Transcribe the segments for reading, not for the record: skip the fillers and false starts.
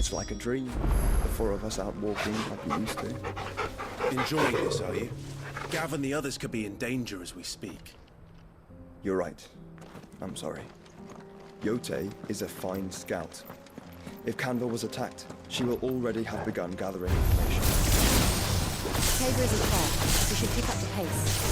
It's like a dream. The four of us out walking like we used to. Enjoying this, are you? Gav and the others could be in danger as we speak. You're right. I'm sorry. Yote is a fine scout. If Canville was attacked, she will already have begun gathering information. Tabor isn't far. We should pick up the pace.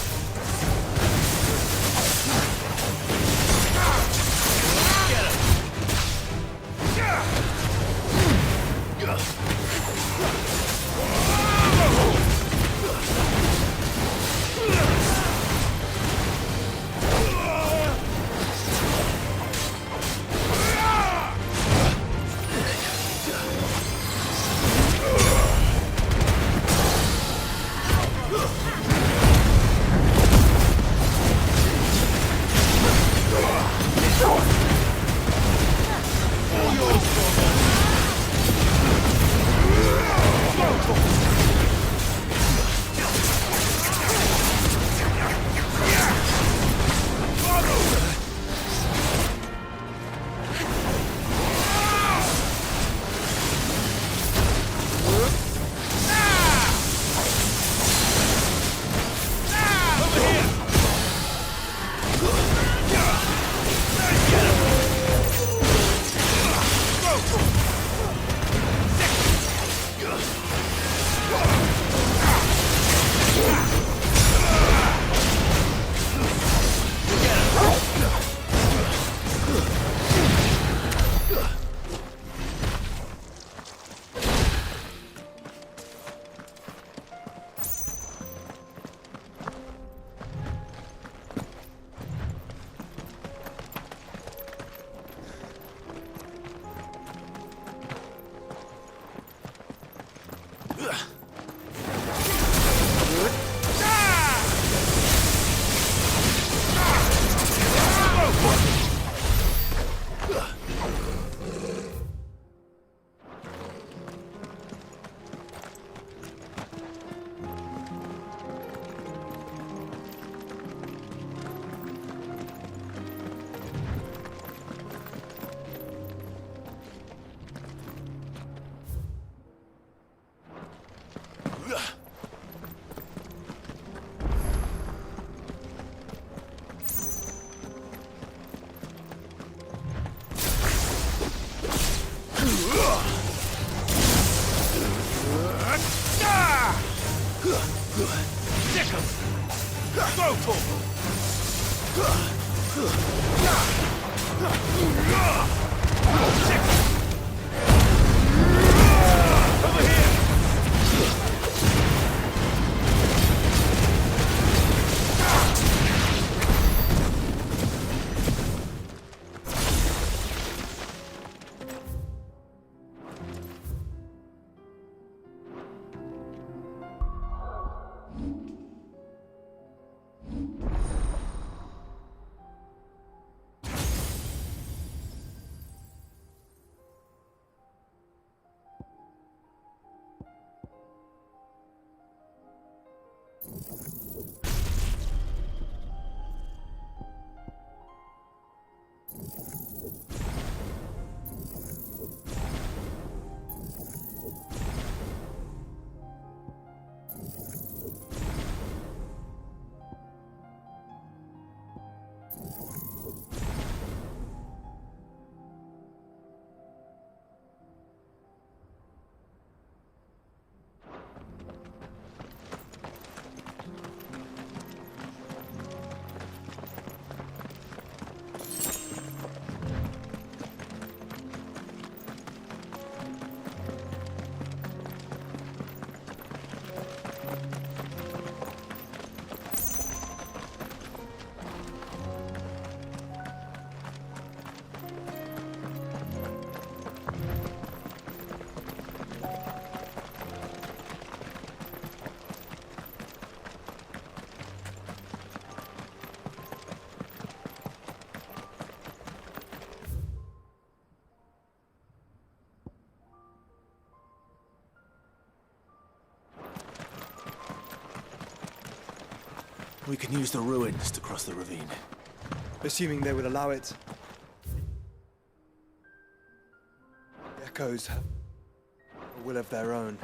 We can use the ruins to cross the ravine. Assuming they would allow it. The echoes. a will of their own.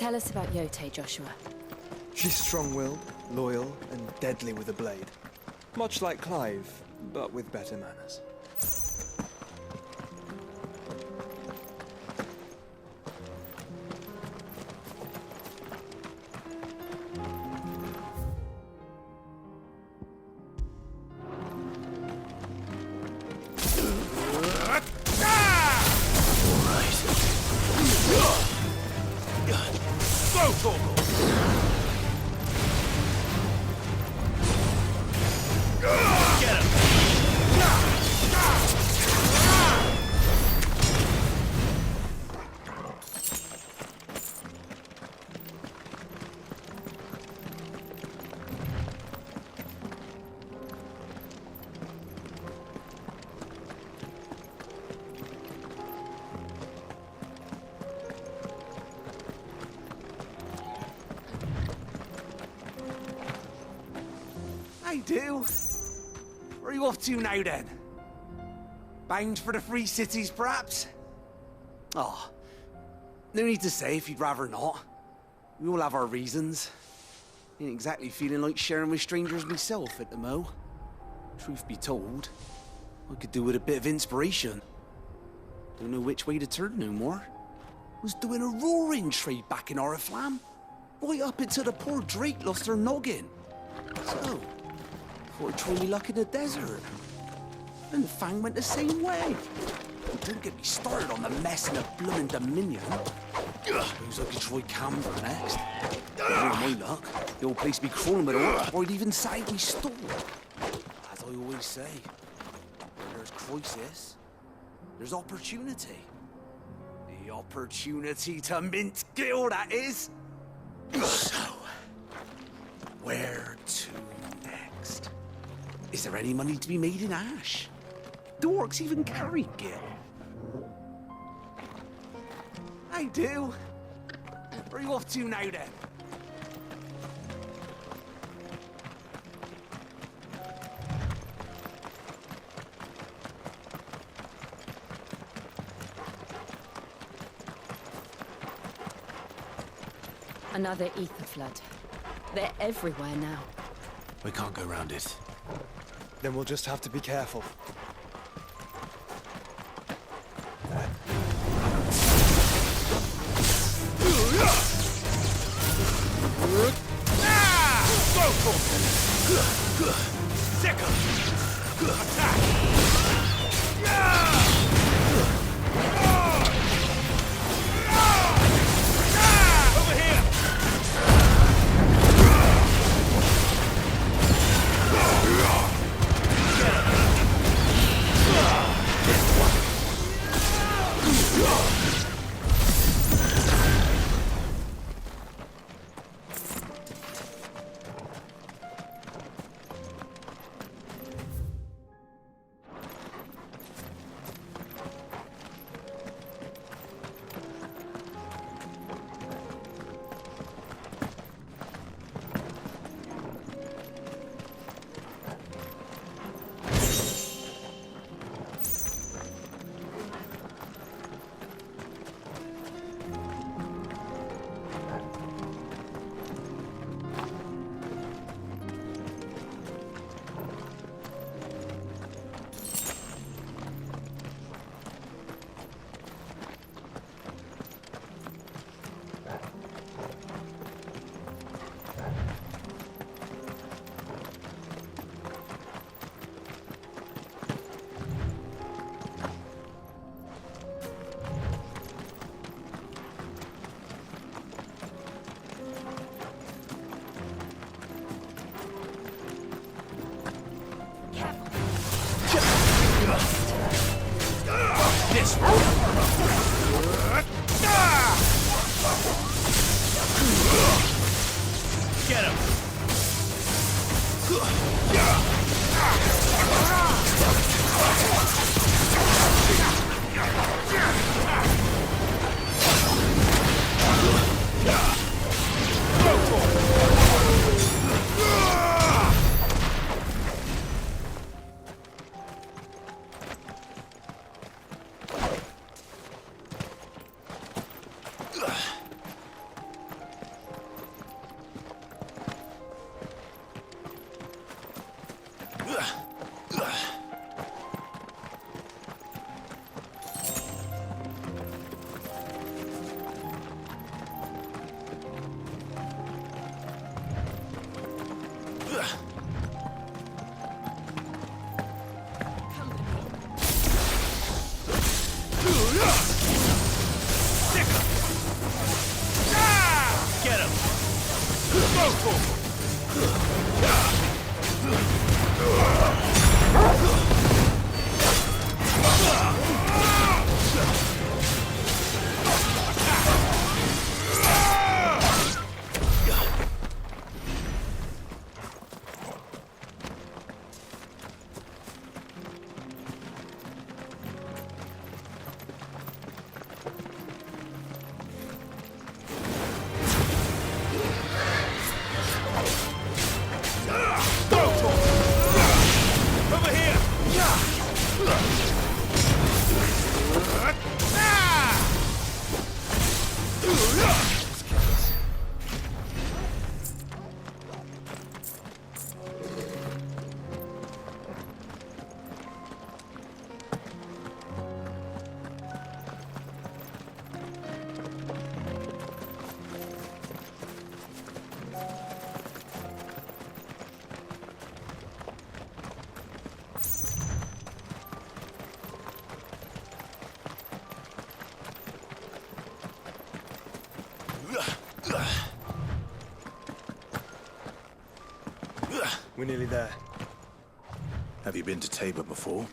Tell us about Yote, Joshua. She's strong-willed, loyal, and deadly with a blade. Much like Clive, but with better manners. I do. Where are you off to now, then? Bound for the Free Cities, perhaps? Oh, no need to say if you'd rather not. We all have our reasons. Ain't exactly feeling like sharing with strangers myself at the mo. Truth be told, I could do with a bit of inspiration. Don't know which way to turn no more. Was doing a roaring trade back in Oriflamme. Right up until the poor Drake lost her noggin. So, thought I'd try me luck in the desert. And Fang went the same way. And don't get me started on the mess in the bloomin' Dominion. Suppose I could try Canberra next. But with my luck, the old place be crawling with her, or I'd even save me store. As I always say, where there's crisis, there's opportunity. The opportunity to mint Gil, that is. So, where to next? Is there any money to be made in ash? Do orcs even carry Gil? I do. Where are you off to now, then? Another ether flood. They're everywhere now. We can't go round it. Then we'll just have to be careful. Go, We're nearly there. Have you been to Tabor before?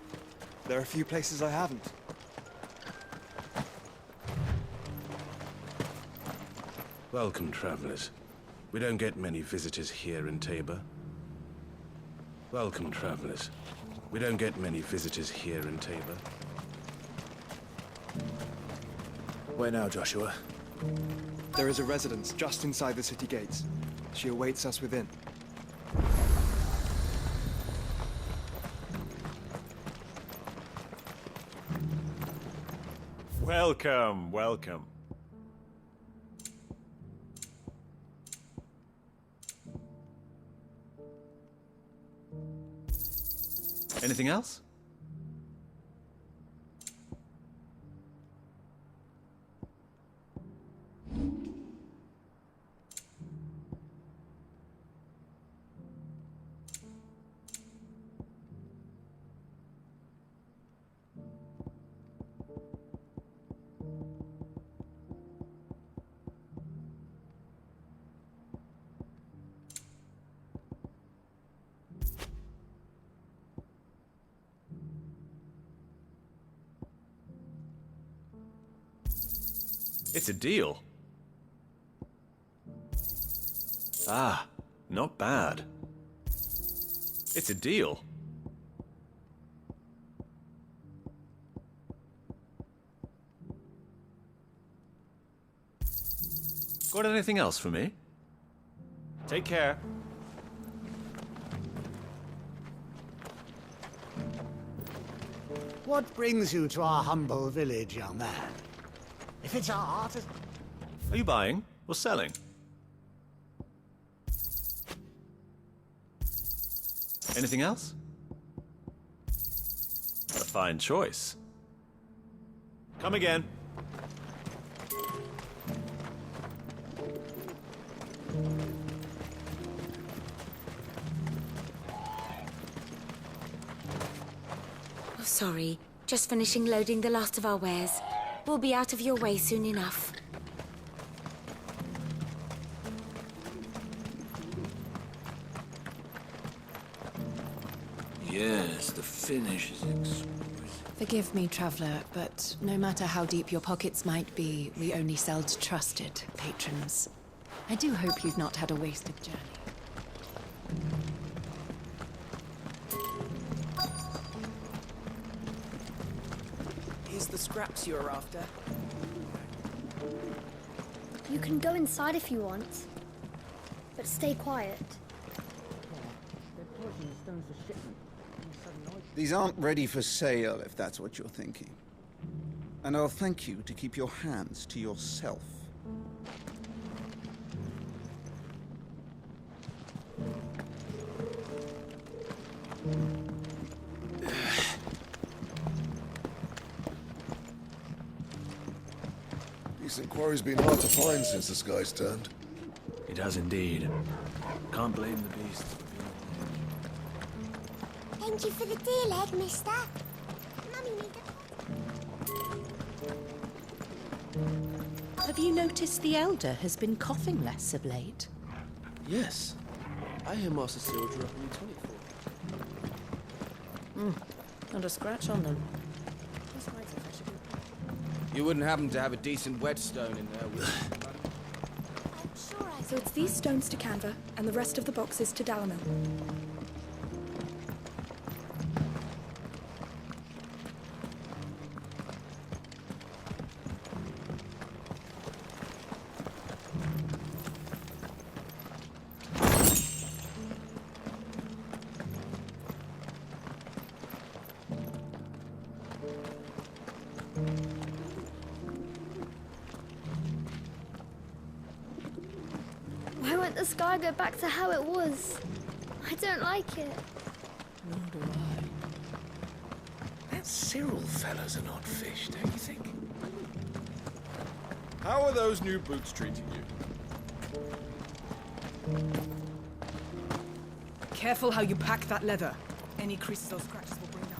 There are a few places I haven't. Welcome, travelers. We don't get many visitors here in Tabor. Welcome, travelers. We don't get many visitors here in Tabor. Where now, Joshua? There is a residence just inside the city gates. She awaits us within. Welcome, welcome. Anything else? It's a deal. Ah, not bad. It's a deal. Got anything else for me? Take care. What brings you to our humble village, young man? If it's our art... Are you buying or selling? Anything else? A fine choice. Come again. Oh, sorry. Just finishing loading the last of our wares. We'll be out of your way soon enough. Yes, the finish is exquisite. Forgive me, traveler, but no matter how deep your pockets might be, we only sell to trusted patrons. I do hope you've not had a wasted journey. Here's the scraps you were after. You can go inside if you want, but stay quiet. These aren't ready for sale, if that's what you're thinking. And I'll thank you to keep your hands to yourself. Decent quarry's been hard to find since the sky's turned. It has indeed. Can't blame the beasts. Thank you for the deal, egg, mister. Mummy made Have you noticed the Elder has been coughing less of late? Yes. I hear Master Cyril drew up a new tonic for. Not a scratch on them. You wouldn't happen to have a decent whetstone in there, would you? I'm sure I... So it's these stones to Canva, and the rest of the boxes to Dalamil. Why won't the sky go back to how it was? I don't like it. Nor do I. That Cyril fella's an odd fish, don't you think? How are those new boots treating you? Careful how you pack that leather. Any creases or scratches will bring down.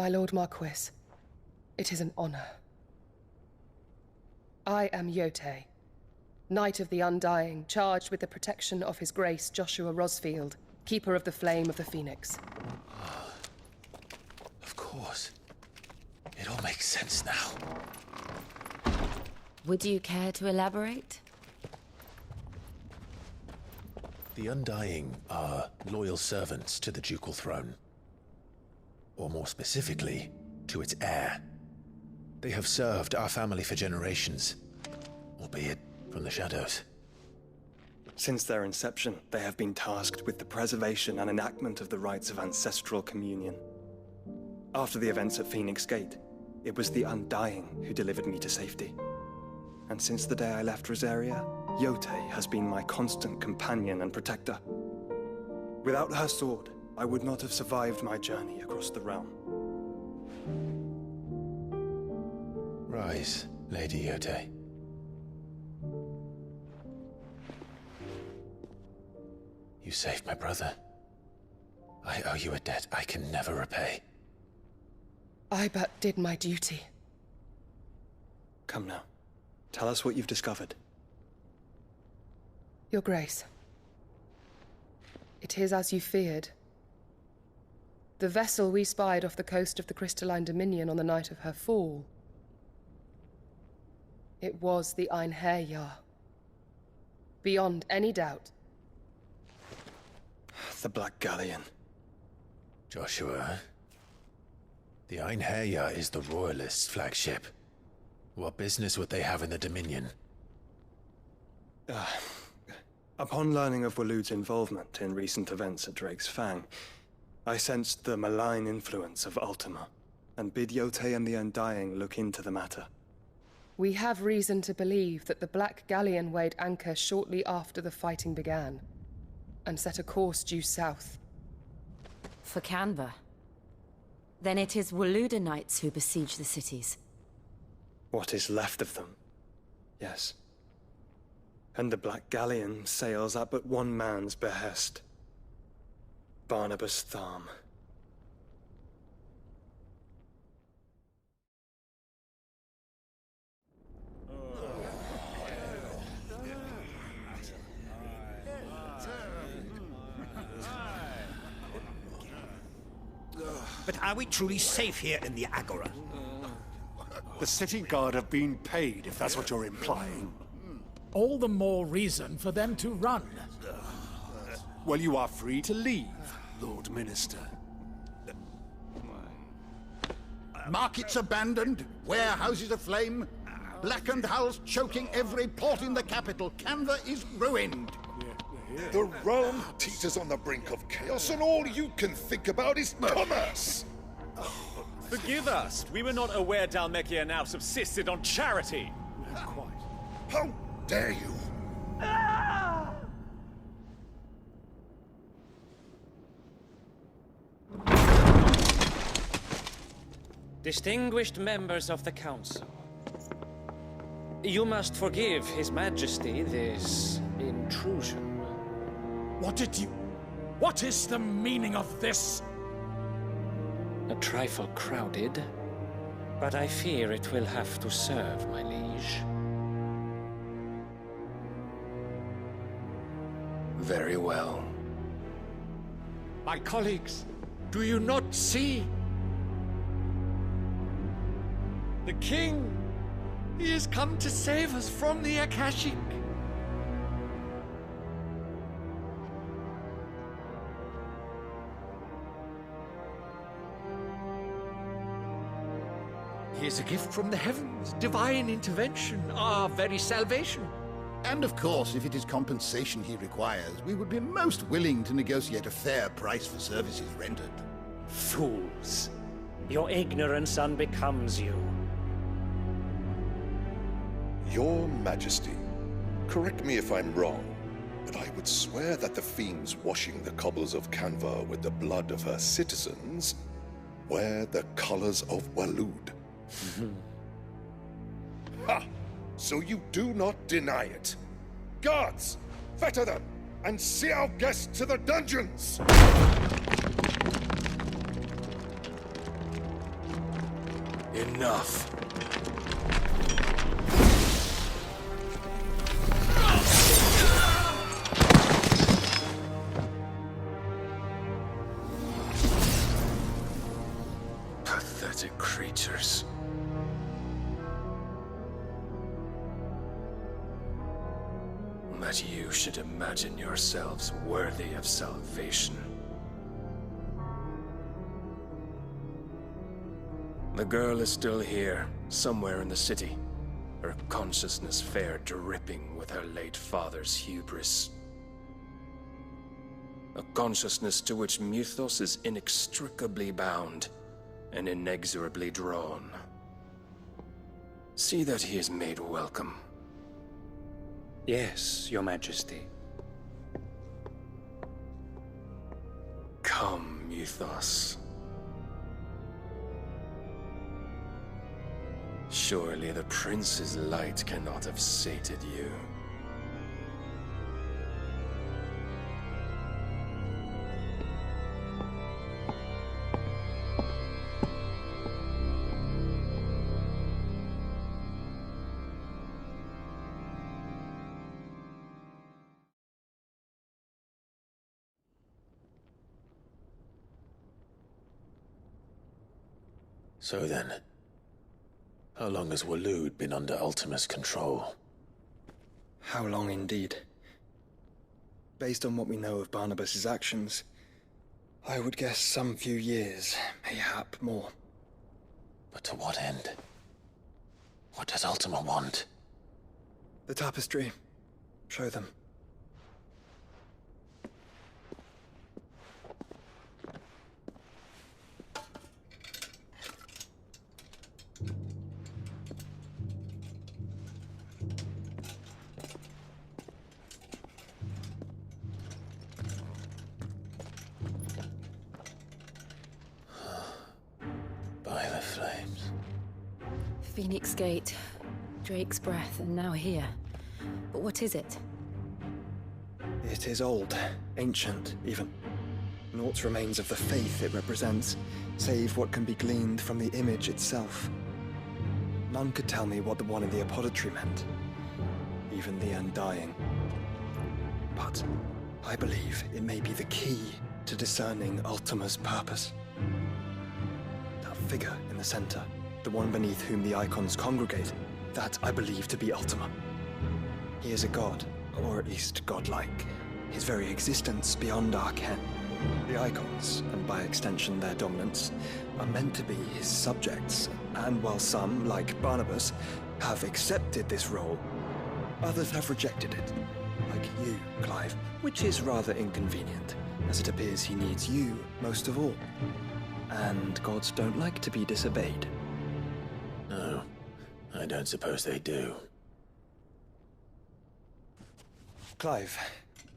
My Lord Marquis, it is an honor. I am Yote, Knight of the Undying, charged with the protection of His Grace Joshua Rosfield, Keeper of the Flame of the Phoenix. Of course. It all makes sense now. Would you care to elaborate? The Undying are loyal servants to the ducal throne. Or more specifically, to its heir. They have served our family for generations, albeit from the shadows. Since their inception, they have been tasked with the preservation and enactment of the rites of ancestral communion. After the events at Phoenix Gate, it was the Undying who delivered me to safety. And since the day I left Rosaria, Yote has been my constant companion and protector. Without her sword, I would not have survived my journey across the realm. Rise, Lady Yote. You saved my brother. I owe you a debt I can never repay. I but did my duty. Come now. Tell us what you've discovered. Your Grace. It is as you feared. The vessel we spied off the coast of the Crystalline Dominion on the night of her fall. It was the Einherjar. Beyond any doubt. The Black Galleon. Joshua, the Einherjar is the Royalists' flagship. What business would they have in the Dominion? Upon learning of Waloed's involvement in recent events at Drake's Fang, I sensed the malign influence of Ultima, and bid Yote and the Undying look into the matter. We have reason to believe that the Black Galleon weighed anchor shortly after the fighting began, and set a course due south. For Canva. Then it is Waloed Knights who besiege the cities. What is left of them, yes. And the Black Galleon sails at but one man's behest. Barnabas Tharm. But are we truly safe here in the Agora? The city guard have been paid, if that's what you're implying. All the more reason for them to run. Well, you are free to leave, Lord Minister. Markets abandoned, warehouses aflame, blackened hulls choking every port in the capital. Canva is ruined. The realm teeters on the brink of chaos, and all you can think about is commerce! Forgive us. We were not aware Dhalmekia now subsisted on charity. How dare you? Distinguished members of the Council, you must forgive His Majesty this intrusion. What is the meaning of this? A trifle crowded, but I fear it will have to serve, my liege. Very well. My colleagues, do you not see? The King! He has come to save us from the Akashic! He is a gift from the heavens, divine intervention, our very salvation. And of course, if it is compensation he requires, we would be most willing to negotiate a fair price for services rendered. Fools! Your ignorance unbecomes you. Your Majesty, correct me if I'm wrong, but I would swear that the fiends washing the cobbles of Canva with the blood of her citizens wear the colors of Waloed. Ha! So you do not deny it. Guards, fetter them, and see our guests to the dungeons! Enough. Pathetic creatures. That you should imagine yourselves worthy of salvation. The girl is still here, somewhere in the city. Her consciousness fair dripping with her late father's hubris. A consciousness to which Mythos is inextricably bound and inexorably drawn. See that he is made welcome. Yes, Your Majesty. Come, Mythos. Surely the prince's light cannot have sated you. So then, how long has Waloed been under Ultima's control? How long indeed? Based on what we know of Barnabas's actions, I would guess some few years, mayhap more. But to what end? What does Ultima want? The tapestry. Show them. By the flames. Phoenix Gate, Drake's Breath, and now here. But what is it? It is old, ancient, even. Naught remains of the faith it represents, save what can be gleaned from the image itself. None could tell me what the one in the apothecary meant, even the Undying. But I believe it may be the key to discerning Ultima's purpose. That figure in the center, the one beneath whom the icons congregate, that I believe to be Ultima. He is a god, or at least godlike, his very existence beyond our ken. The icons, and by extension their dominance, are meant to be his subjects, and while some, like Barnabas, have accepted this role, others have rejected it, like you, Clive, which is rather inconvenient, as it appears he needs you most of all. And gods don't like to be disobeyed. No, I don't suppose they do. Clive,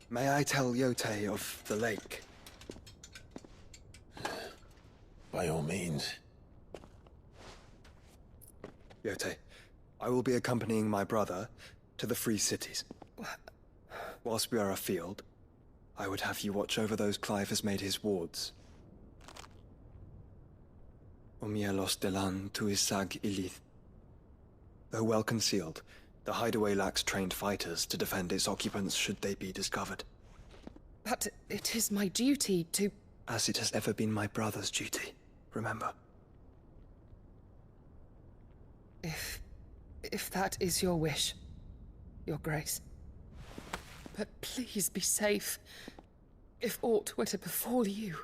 may I tell Yote of the lake? By all means. Yote, I will be accompanying my brother to the Free Cities. Whilst we are afield, I would have you watch over those Clive has made his wards. Omielos delan tuisag ilith. Though well concealed, the hideaway lacks trained fighters to defend its occupants should they be discovered. But it is my duty to... As it has ever been my brother's duty, remember. If that is your wish, Your Grace. But please be safe. If aught were to befall you,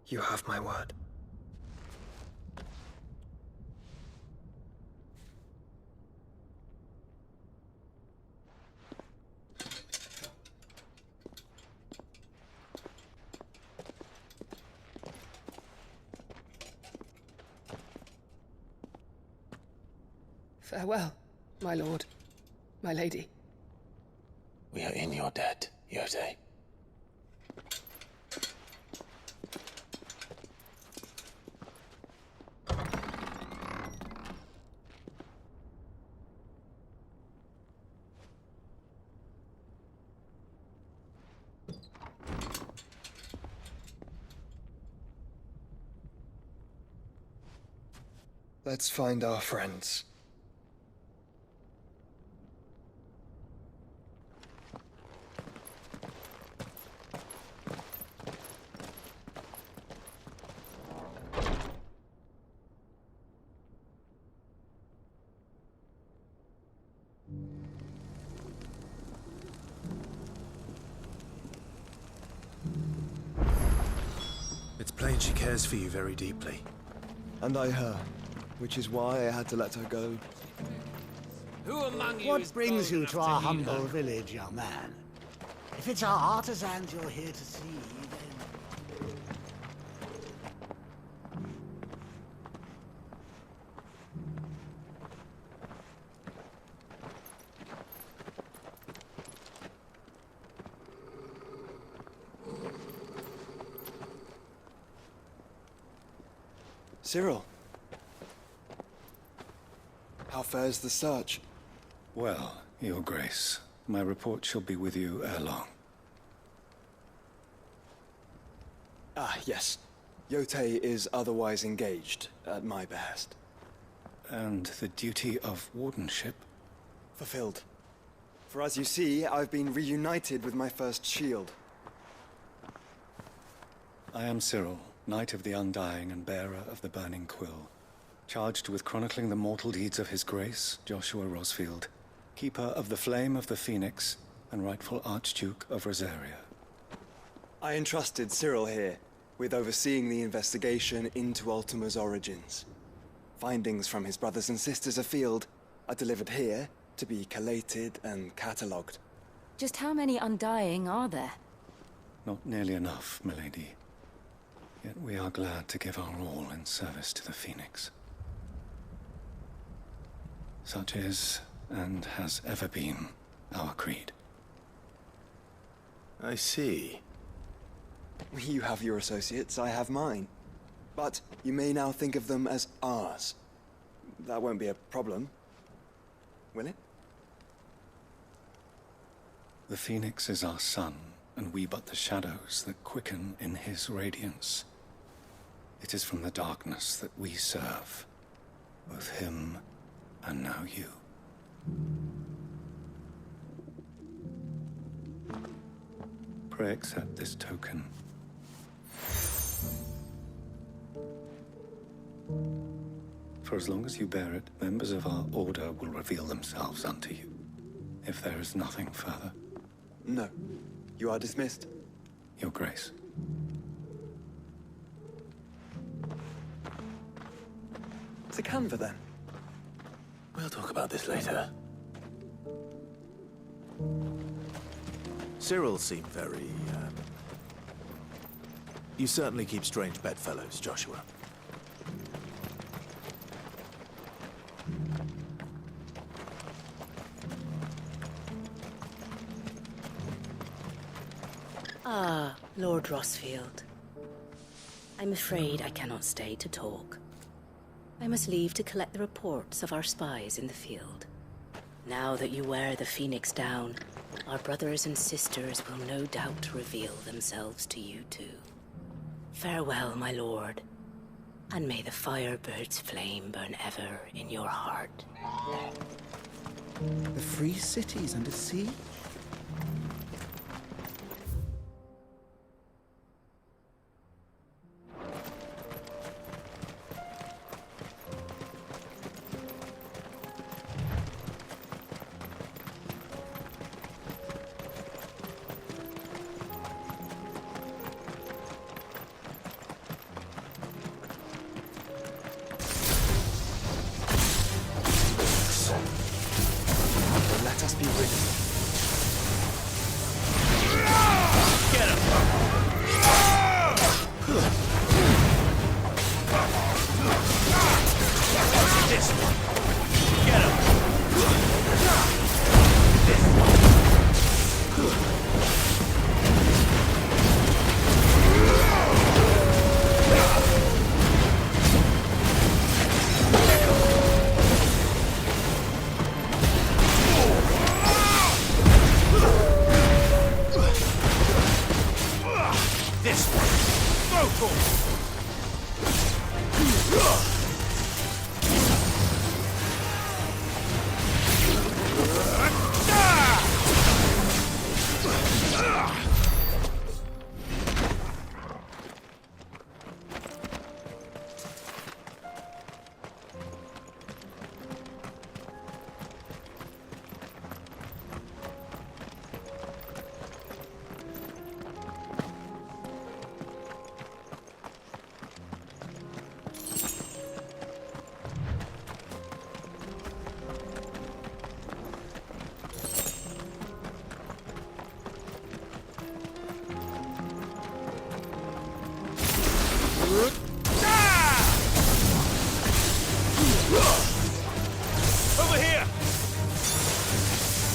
You have my word. Farewell, my lord, my lady. We are in your debt, Yote. Let's find our friends. It's plain she cares for you very deeply. And I her, which is why I had to let her go. Who among you What brings you to our humble village, young man? If it's our artisans you're here to see, then... Cyril. How fares the search? Well, Your Grace, my report shall be with you ere long. Ah, yes. Yotei is otherwise engaged, at my behest. And the duty of wardenship? Fulfilled. For as you see, I've been reunited with my first shield. I am Cyril, Knight of the Undying and bearer of the Burning Quill, charged with chronicling the mortal deeds of His Grace, Joshua Rosfield, Keeper of the Flame of the Phoenix and rightful Archduke of Rosaria. I entrusted Cyril here with overseeing the investigation into Ultima's origins. Findings from his brothers and sisters afield are delivered here to be collated and catalogued. Just how many Undying are there? Not nearly enough, milady. Yet we are glad to give our all in service to the Phoenix. Such is, and has ever been, our creed. I see. You have your associates, I have mine. But you may now think of them as ours. That won't be a problem, will it? The Phoenix is our sun, and we but the shadows that quicken in his radiance. It is from the darkness that we serve, both him and now you. Pray accept this token. For as long as you bear it, members of our order will reveal themselves unto you, if there is nothing further. No. You are dismissed. Your Grace. The Canva, then? We'll talk about this later. Cyril seemed very, You certainly keep strange bedfellows, Joshua. Ah, Lord Rosfield. I'm afraid I cannot stay to talk. I must leave to collect the reports of our spies in the field. Now that you wear the Phoenix down, our brothers and sisters will no doubt reveal themselves to you too. Farewell, my lord, and may the Firebird's flame burn ever in your heart. The free cities under sea? Let us be rid of them.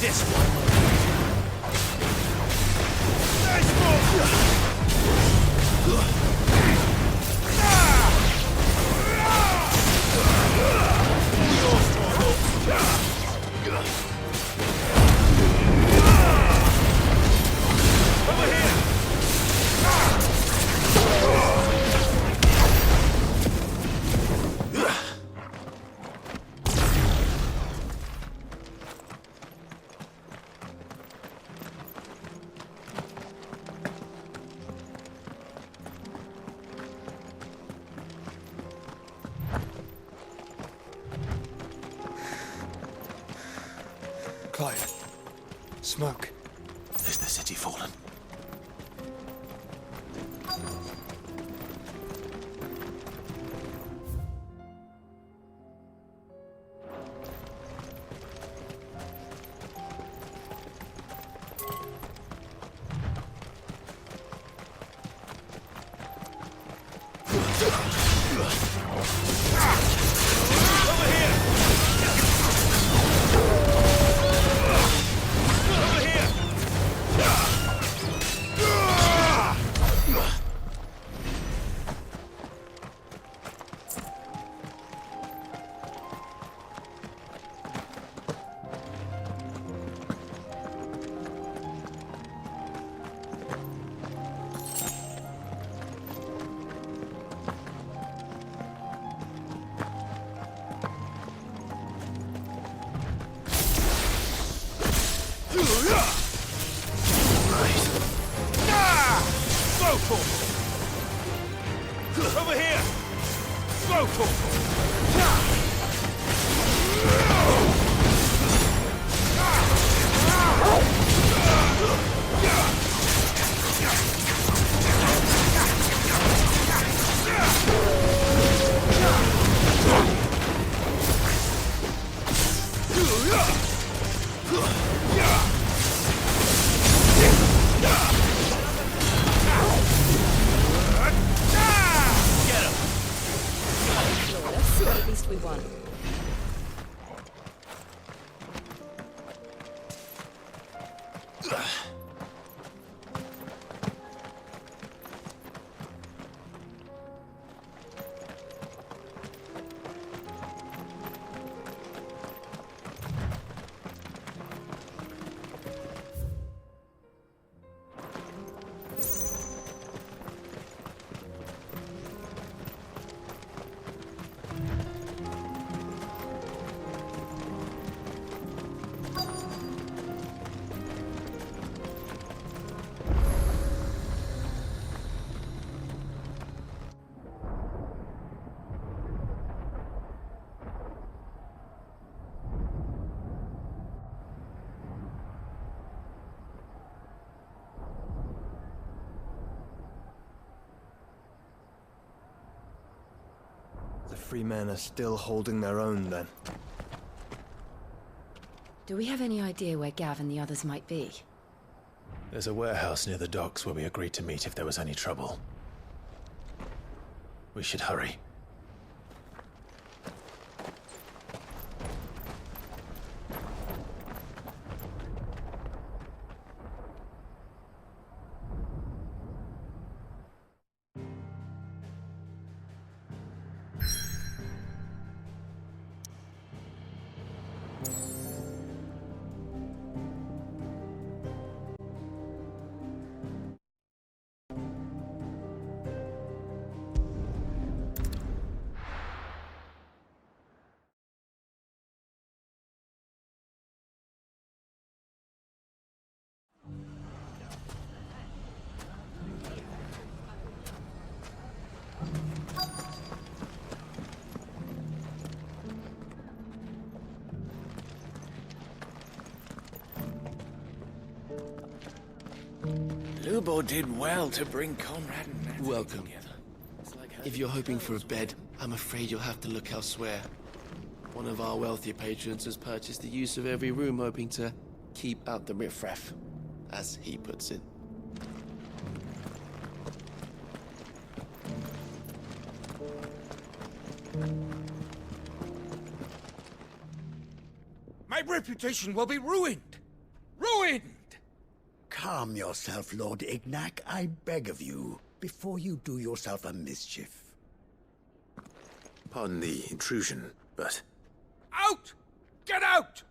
this one. Clive. Smoke. Is the city fallen? Over here! Slow At least we won. The free men are still holding their own, then. Do we have any idea where Gav and the others might be? There's a warehouse near the docks where we agreed to meet if there was any trouble. We should hurry. Lubo did well to bring Conrad and Natalie Welcome. together. If you're hoping for a bed, I'm afraid you'll have to look elsewhere. One of our wealthier patrons has purchased the use of every room, hoping to keep out the riffraff, as he puts it. My reputation will be ruined. Ruined! Calm yourself, Lord Ignac, I beg of you, before you do yourself a mischief. Pardon the intrusion, but... Out! Get out!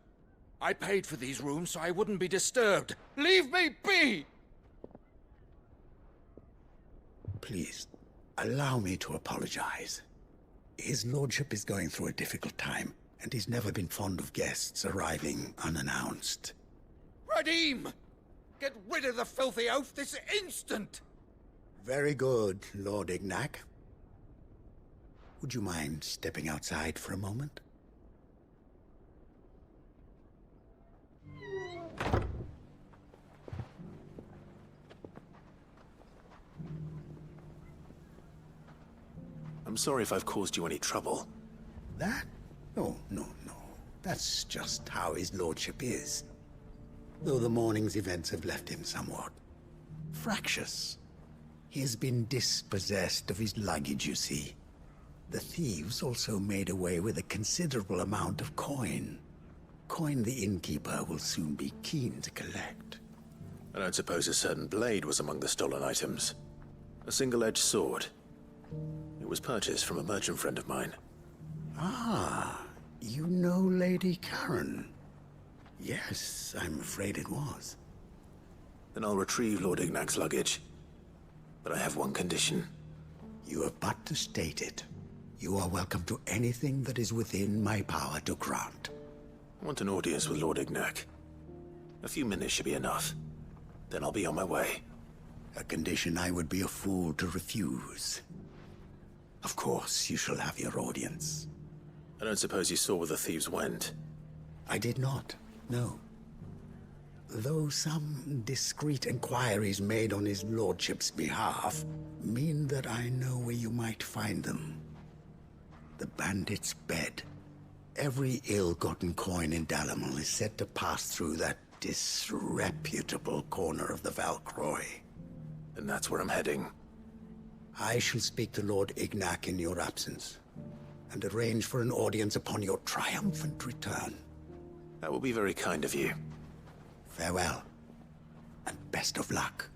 I paid for these rooms so I wouldn't be disturbed. Leave me be! Please, allow me to apologize. His lordship is going through a difficult time, and he's never been fond of guests arriving unannounced. Radim! Get rid of the filthy oaf this instant! Very good, Lord Ignac. Would you mind stepping outside for a moment? I'm sorry if I've caused you any trouble. That? Oh, no. That's just how his lordship is. Though the morning's events have left him somewhat fractious. He has been dispossessed of his luggage, you see. The thieves also made away with a considerable amount of coin. Coin the innkeeper will soon be keen to collect. I don't suppose a certain blade was among the stolen items. A single-edged sword. It was purchased from a merchant friend of mine. Ah, you know Lady Karen. Yes, I'm afraid it was. Then I'll retrieve Lord Ignac's luggage. But I have one condition. You have but to state it. You are welcome to anything that is within my power to grant. I want an audience with Lord Ignac. A few minutes should be enough. Then I'll be on my way. A condition I would be a fool to refuse. Of course, you shall have your audience. I don't suppose you saw where the thieves went? I did not, no. Though some discreet inquiries made on his lordship's behalf mean that I know where you might find them. The bandit's bed. Every ill-gotten coin in Dalamel is said to pass through that disreputable corner of the Valcroy. And that's where I'm heading. I shall speak to Lord Ignac in your absence, and arrange for an audience upon your triumphant return. That will be very kind of you. Farewell, and best of luck.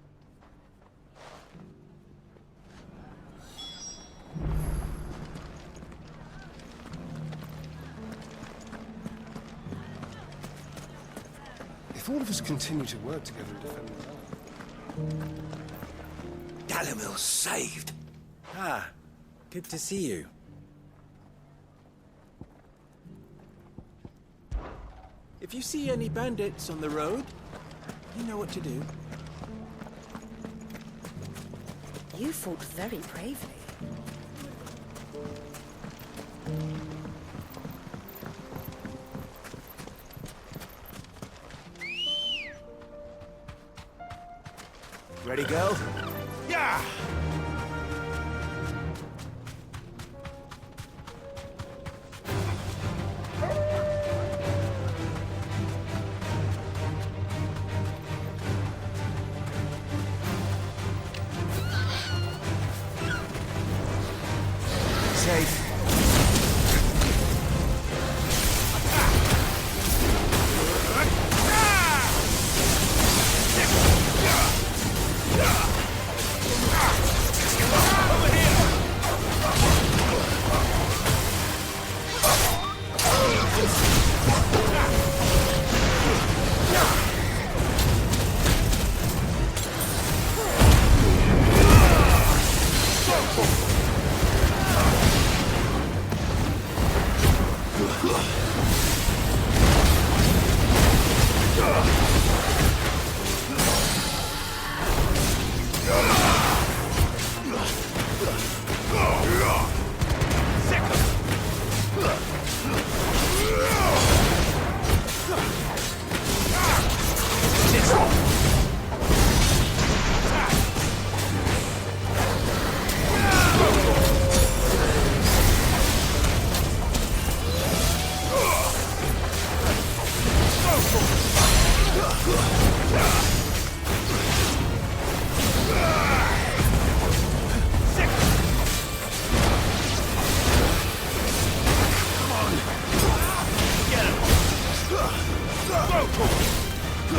If all of us continue to work together and defend the tower... Dalamel's saved! Ah, good to see you. If you see any bandits on the road, you know what to do. You fought very bravely. Ready, go? Yeah! Safe.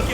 Get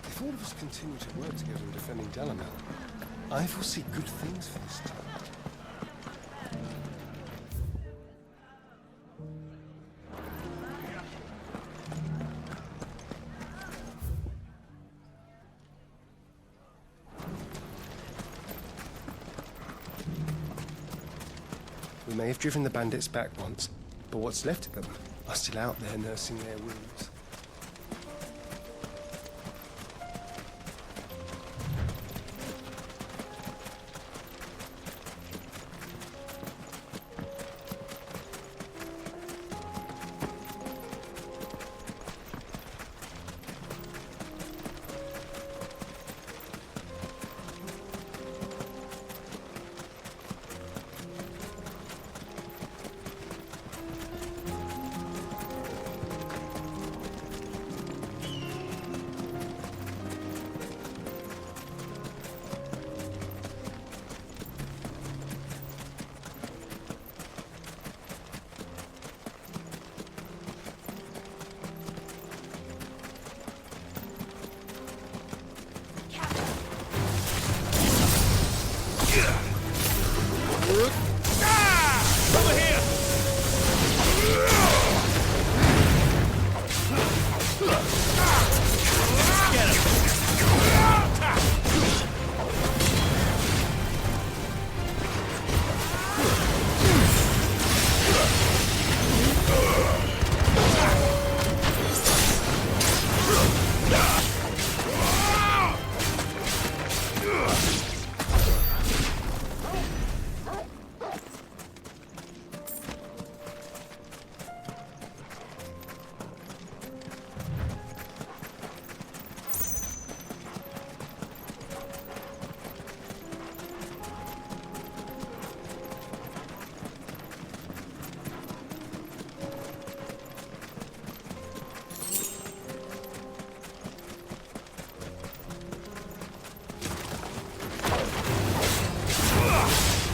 If all of us continue to work together in defending Delamel, I foresee good things for this town. We may have driven the bandits back once, but what's left of them are still out there nursing their wounds.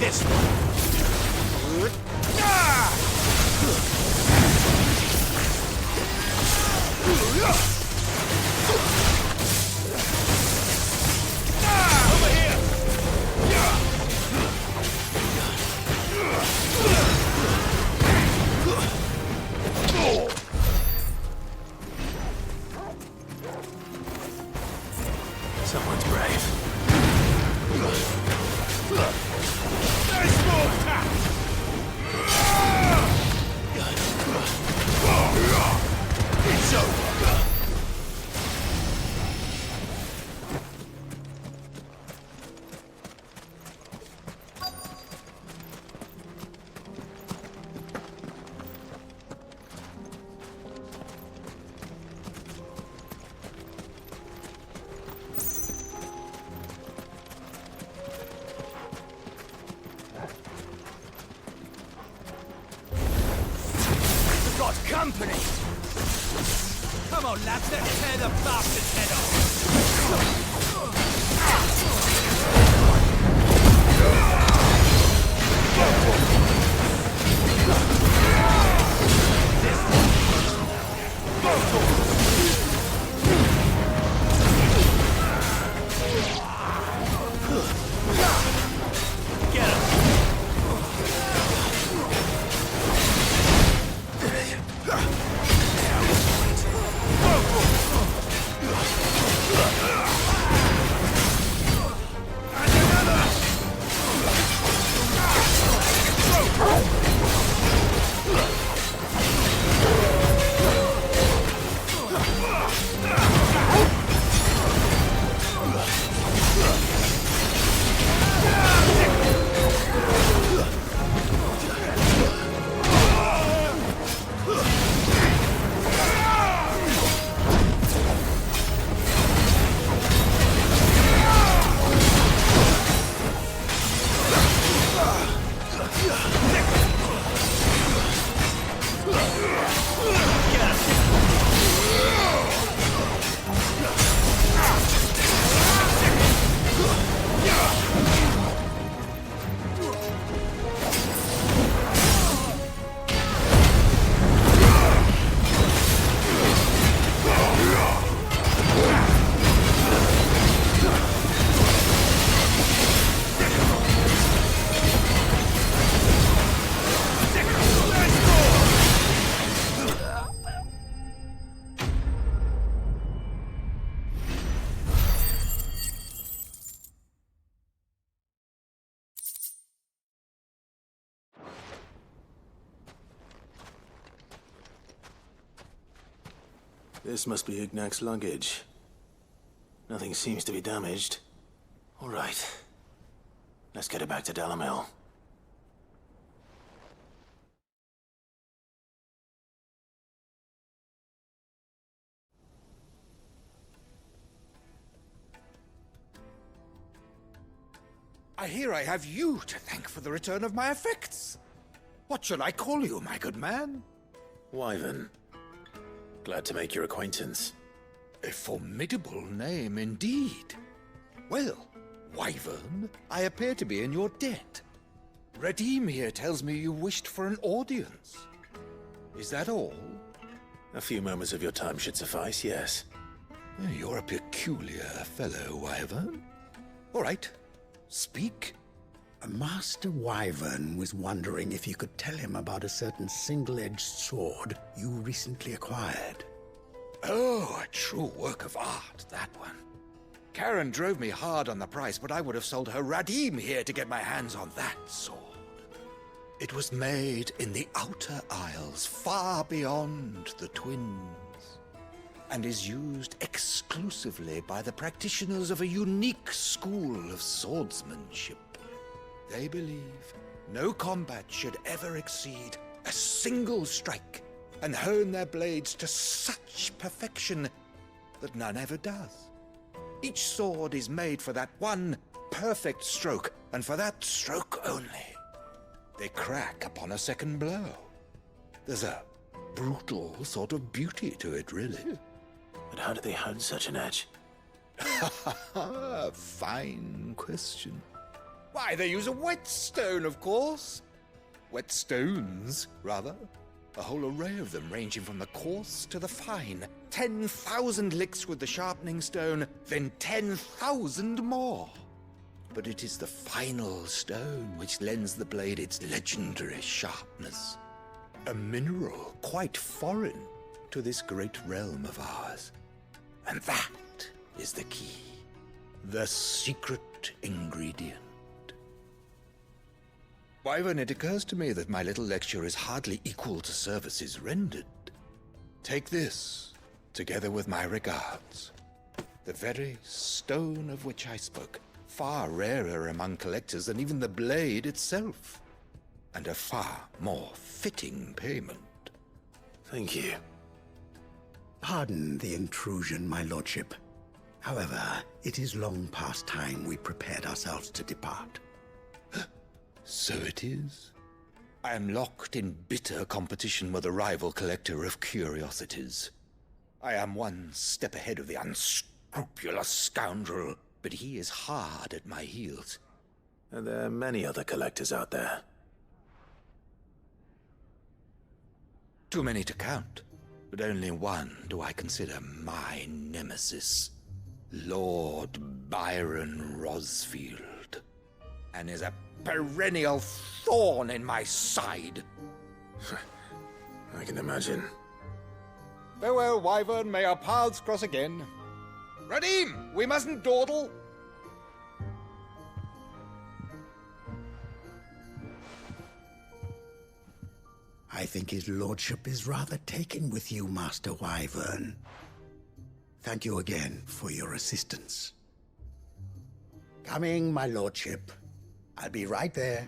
This one. Over here. Someone's brave. Nice move, Tap! It's over. Got company! Come on, lads, let's tear the bastard's head off! This This must be Ignac's luggage. Nothing seems to be damaged. All right. Let's get it back to Dalamil. I hear I have you to thank for the return of my effects. What shall I call you, my good man? Wyvern. Glad to make your acquaintance. A formidable name indeed. Well, Wyvern, I appear to be in your debt. Redeem here tells me you wished for an audience. Is that all? A few moments of your time should suffice, yes. You're a peculiar fellow, Wyvern. All right, speak. Master Wyvern was wondering if you could tell him about a certain single-edged sword you recently acquired. Oh, a true work of art, that one. Karen drove me hard on the price, but I would have sold her Radim here to get my hands on that sword. It was made in the Outer Isles, far beyond the Twins, and is used exclusively by the practitioners of a unique school of swordsmanship. They believe no combat should ever exceed a single strike, and hone their blades to such perfection that none ever does. Each sword is made for that one perfect stroke, and for that stroke only. They crack upon a second blow. There's a brutal sort of beauty to it, really. But how do they hone such an edge? Fine question. Why, they use a whetstone, of course. Whetstones, rather. A whole array of them, ranging from the coarse to the fine. 10,000 licks with the sharpening stone, then 10,000 more. But it is the final stone which lends the blade its legendary sharpness. A mineral quite foreign to this great realm of ours. And that is the key. The secret ingredient. Wyvern, it occurs to me that my little lecture is hardly equal to services rendered. Take this, together with my regards. The very stone of which I spoke, far rarer among collectors than even the blade itself, and a far more fitting payment. Thank you. Pardon the intrusion, my lordship. However, it is long past time we prepared ourselves to depart. So it is. I am locked in bitter competition with a rival collector of curiosities. I am one step ahead of the unscrupulous scoundrel, but he is hard at my heels. Are there many other collectors out there? Too many to count, but only one do I consider my nemesis. Lord Byron Rosfield, and is a perennial thorn in my side. I can imagine. Farewell, Wyvern. May our paths cross again. Radim, we mustn't dawdle. I think his lordship is rather taken with you, Master Wyvern. Thank you again for your assistance. Coming, my lordship. I'll be right there.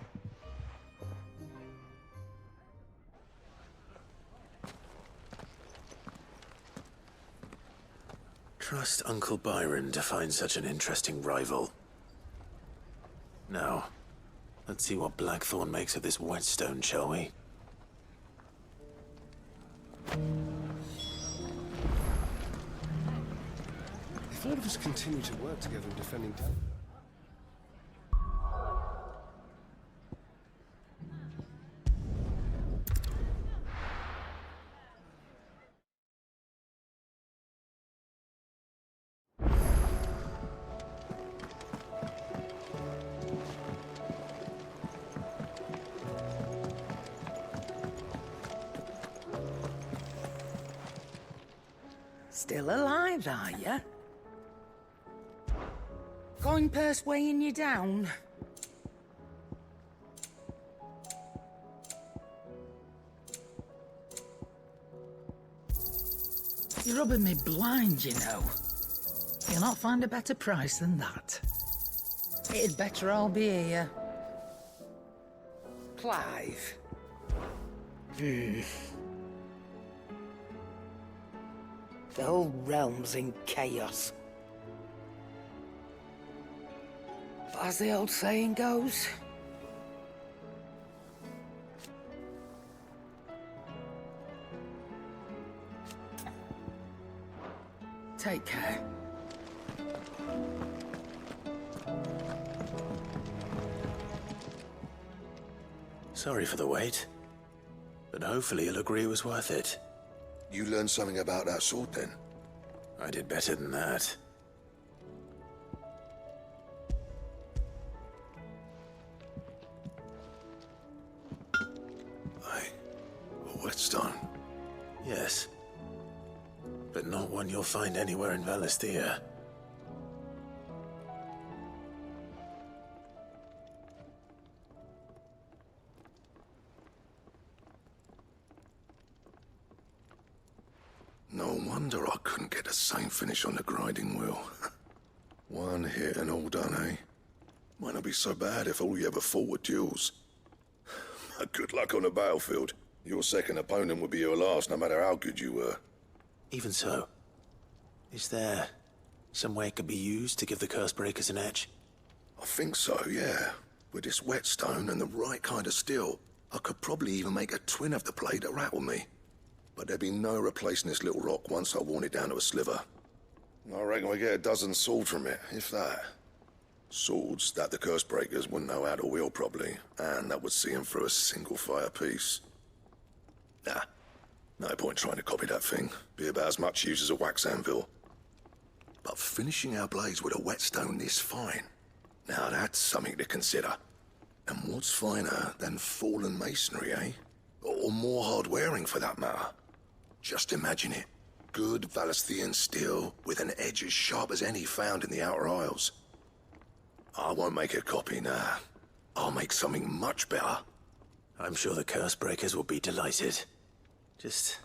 Trust Uncle Byron to find such an interesting rival. Now, let's see what Blackthorn makes of this whetstone, shall we? If all of us continue to work together in defending Dagger. Still alive, are you? Coin purse weighing you down? You're rubbing me blind, you know. You'll not find a better price than that. It'd better all be here. Clive. The whole realm's in chaos. But as the old saying goes, take care. Sorry for the wait, but hopefully you'll agree it was worth it. You learned something about that sword, then? I did better than that. A whetstone? Yes. But not one you'll find anywhere in Valisthea. No wonder I couldn't get the same finish on the grinding wheel. One hit and all done, eh? Might not be so bad if all you ever fought were duels. Good luck on the battlefield. Your second opponent would be your last, no matter how good you were. Even so, is there some way it could be used to give the Cursebreakers an edge? I think so, yeah. With this whetstone and the right kind of steel, I could probably even make a twin of the blade that rattled me. But there'd be no replacing this little rock once I worn it down to a sliver. I reckon we get a dozen swords from it, if that. Swords that the Cursebreakers wouldn't know how to wield properly, and that would see them through a single fire piece. Nah, no point trying to copy that thing. Be about as much use as a wax anvil. But finishing our blades with a whetstone this fine, now that's something to consider. And what's finer than fallen masonry, eh? Or more hard-wearing, for that matter. Just imagine it. Good Valisthean steel with an edge as sharp as any found in the Outer Isles. I won't make a copy, nah. I'll make something much better. I'm sure the Cursebreakers will be delighted. Just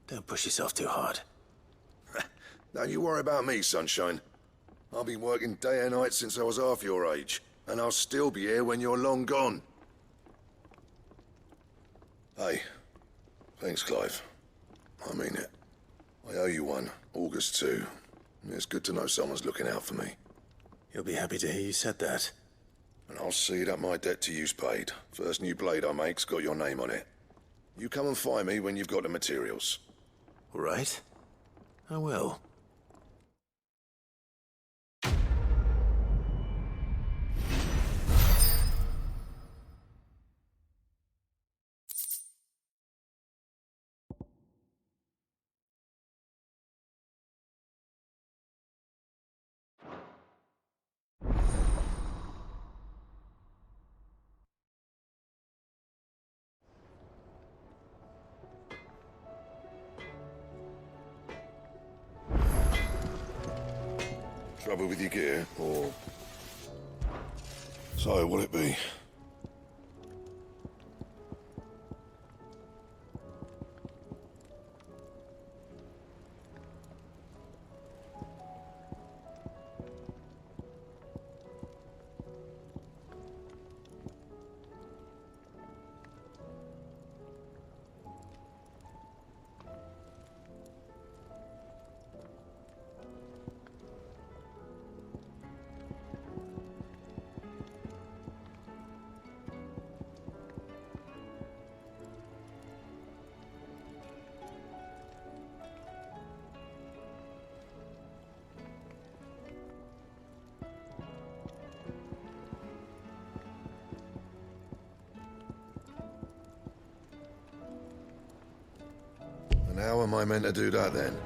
don't push yourself too hard. Don't you worry about me, sunshine. I've been working day and night since I was half your age, and I'll still be here when you're long gone. Hey, thanks, Clive. I mean it. I owe you one, August too. It's good to know someone's looking out for me. You'll be happy to hear you said that. And I'll see that my debt to you's paid. First new blade I make's got your name on it. You come and find me when you've got the materials. All right. I will. Trouble with your gear, or... So, what'll it be? And how am I meant to do that then?